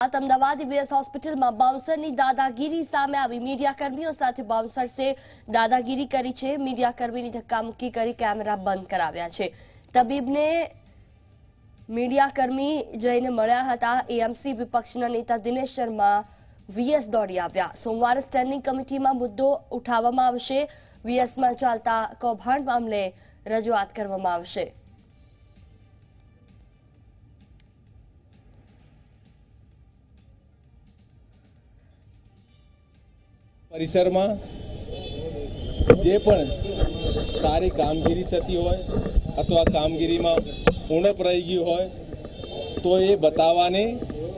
Ahmedabad VS hospital में bouncer की दादागिरी सामे आई। मीडियाकर्मीओ साथे बाउंसर्से दादागिरी करी छे। मीडियाकर्मी की धक्कामुक्की करी कैमरा बंद कराव्या छे। तबीब ने मीडियाकर्मी जईने मळ्या हता। एएमसी विपक्षना नेता दिनेश शर्मा वीएस दौड़ी आव्या। सोमवार स्टेन्डिंग कमिटी में मुद्दो उठाववामां आवशे। वीएस में चालता कौभांड मामले रजूआत करवामां आवशे। परिसर में जे पण सारी कामगीरी थती होय अथवा कामगीरी में उणप रही गई होय तो ये बतावानी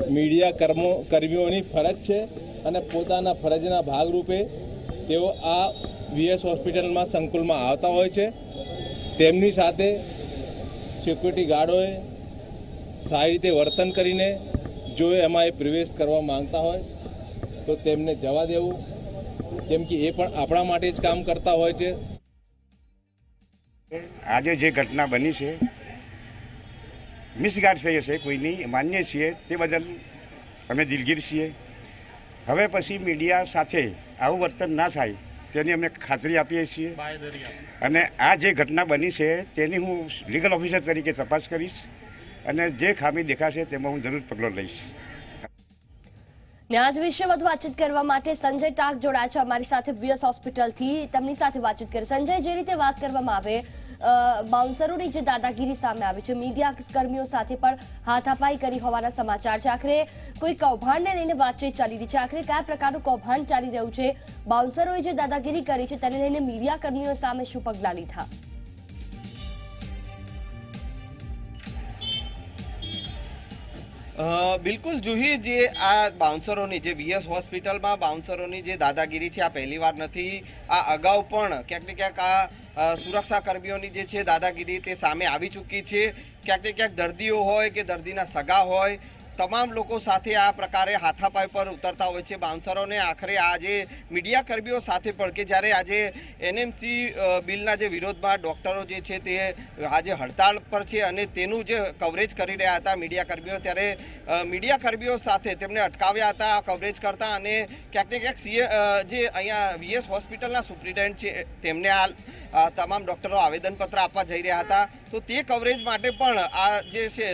मीडिया कर्मीओनी फरज छे अने पोताना फरजना भागरूपे तेओ आ वीएस होस्पिटल में संकुल में आवता होय छे। तेमनी साथे सिक्योरिटी गार्डोए सारी रीते वर्तन करीने जो एमां प्रवेश करवा मांगता होय तो तेमने जवा देवुं, केम कि ए पण आपणा माटे ज काम करता होय छे। आज जे घटना बनी है मिसगाइड થઈ હશે કોઈની માન્ય છીએ તે બદલ અમે દિલગીર છીએ। હવે પછી મીડિયા સાથે આવું વર્તન ના થાય તેની અમે ખાતરી આપીએ છીએ અને આ જે ઘટના બની છે તેની હું લીગલ ઓફિસર તરીકે તપાસ કરીશ અને જે ખામી દેખાશે તેમાં હું જરૂર પગલાં લઈશ। आज विषय વધુ વાતચીત કરવા માટે સંજય ટાક જોડાયા છે અમારી સાથે વીએસ હોસ્પિટલથી। તેમની સાથે વાતચીત કરી। સંજય, જે રીતે વાત કરવામાં આવે બાઉન્સરોની જે દાદાગીરી સામે આવી છે, મીડિયા કર્મીઓ સાથે પણ હાથાપાઈ કરી હોવાના સમાચાર છે। આખરે કોઈ કૌભાંડને લઈને વાતચીત ચાલી રહી છે। આખરે કયા પ્રકારનું કૌભાંડ ચાલી રહ્યું છે? બાઉન્સરોએ જે દાદાગીરી કરી છે તેને લઈને મીડિયા કર્મીઓ સામે શું પગલાં લીધા? बिल्कुल जूही जे आ बाउंसरोनी जे वीएस होस्पिटल में बाउंसरोनी जे दादागिरी है आ पहली बार नहीं। आ अगाऊ पण क्यांक ने क्यांक आ सुरक्षा कर्मीओनी जे छे दादागिरी ते सामे आवी चूकी छे। क्यांक ने क्यांक दर्दीओ होय के दर्दीना सगा होय तमाम लोगों साथे आ प्रकारे हाथापाई पर उतरता होय छे बाउंसरो ने। आखरे आज मीडिया कर्मीओ साथे पण के ज्यारे आज एनएमसी बिलना जे विरोधमां डॉक्टरो जे छे ते आज हड़ताल पर छे अने तेनुं जे कवरेज करी रह्या हता मीडिया कर्मीओ, त्यारे मीडिया कर्मीओ साथे तेमने अटकाव्या हता कवरेज करता अने क्यांक ने क्यांक जे अहींया वीएस होस्पिટલના सुप्रिटेन्डेન્ટ छे तेमने आ तमाम डॉक्टरो आवेदनपत्र आपवा जई रह्या हता। तो ते कवरेज माटे पण आ जे छे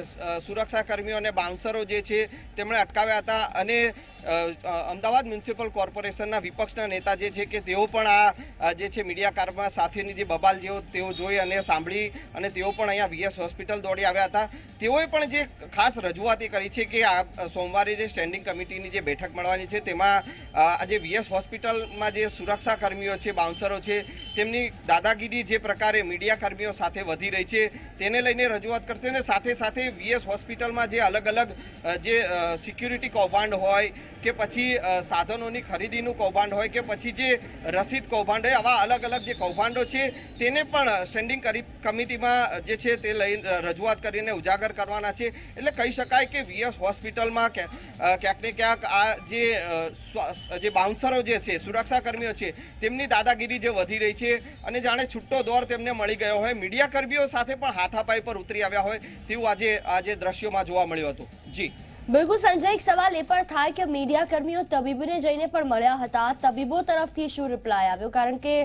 सुरक्षा कर्मीओ अने बाउंसरो जे छे तेमणे अटकाव्या हता अने अमदावाद म्युनिसिपल कोर्पोरेशनना विपक्षना नेता जे छे के तेओ पण आ जे छे मीडिया कारमा साथेनी जे बबाल जेओ तेओ जोई अने सांभळी अने तेओ पण अहींया वीएस होस्पिटल दौड़ी आव्या हता। तेओए पण जे खास रजूआत करी छे के आ सोमवारे जे स्टेन्डिंग कमिटीनी जे बैठक मळवानी छे तेमां आ जे वीएस होस्पिટલમાં जे सुरक्षा कर्मीओ छे बाउंसरो छे तेमनी दादागिरी जे प्रकारे मीडिया कर्मीओ साथे वधी रही छे तेने लईने रजूआत करशे ने साथे साथे वीएस होस्पिટલમાં जे अलग अलग जे सिक्योरिटी कौभांड होय के पछी साधनों की खरीदीनु कौभांड होय के पछी जे रसीद कौभांड होय आवा अलग अलग जे कौभांडो छे तेने पण स्टेन्डिंग कमिटी में जे छे ते लई रजूआत करीने उजागर करवाना छे। एटले कही शकाय के वीएस होस्पिटल में क्यांक ने क्यांक आ जे बाउंसरो जे छे सुरक्षा कर्मीओ छे तेमनी दादागिरी जे वधी रही छे अने जाणे छुट्टो दौर तेमने मळी गयो होय मीडिया कर्मीओ साथे पण हाथापाई पर उतरी आव्या होय तेवुं आज दृश्योमां जोवा मळ्युं हतुं। जी बिल्कुल संजय, एक सवाल ए पण थाय के मीडिया कर्मीओ तबीबने जईने पण मळ्या हता, तबीबो तरफथी शुं रिप्लाय आव्यो? कारण के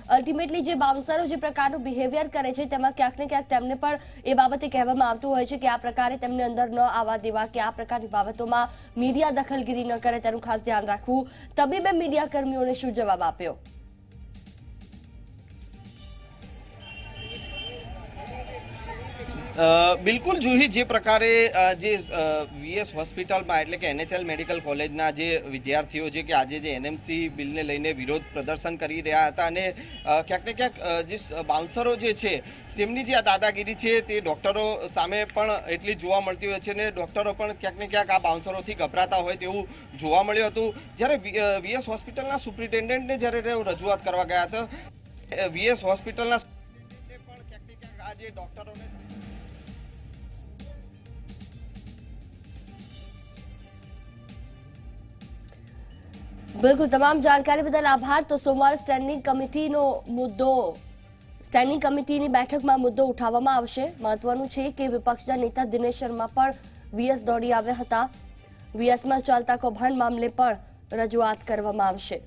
अल्टिमेटली जे बाउंसरो जे प्रकारનું बिहेवियर करे છે તેમાં ક્યાંક ને ક્યાંક તેમને પણ એ બાબતે કહેવામાં આવતું હોય છે કે આ પ્રકારે તેમને અંદર ન આવવા દેવા કે આ પ્રકારની બાબતોમાં મીડિયા દખલગીરી ન કરે તેનું ખાસ ધ્યાન રાખવું। તબીબે મીડિયા કર્મીઓને શું જવાબ આપ્યો? बिल्कुल जूही जे प्रकारे जे वीएस होस्पिटल में एटले के एनएचएल मेडिकल कॉलेजना जे विद्यार्थीओ जे के आज जे एनएमसी बिल ने लईने विरोध प्रदर्शन करी रह्या हता अने क्यांक ने क्यांक जे बाउंसरो जे छे तेमनी जे आ दादागिरी छे ते डॉक्टरो सामे पण एटली जोवा मळती होय छे ने डॉक्टरो पण क्यांक ने क्यांक आ बाउंसरोथी गभराता होय तेवुं जोवा मळ्युं हतुं। ज्यारे वीएस होस्पिટલના सुप्रिटेन्डेन्टने ज्यारे रजूआत करवा गया हता वीएस होस्पिટલના पण क्यांक ने क्यांक आ जे डॉक्टरोने बिल्कुल तमाम जानकारी बदल आभार। तो सोमवार स्टेन्डिंग कमिटीनो मुद्दो स्टेन्डिंग कमिटीनी बैठकमां मुद्दो उठाववामां आवशे। महत्वनुं छे के विपक्षना नेता दिनेश शर्मा पण वीएस दौड़ी આવ્યા હતા। વીએસમાં ચાલતા કૌભાંડ મામલે પણ રજૂઆત કરવામાં આવશે।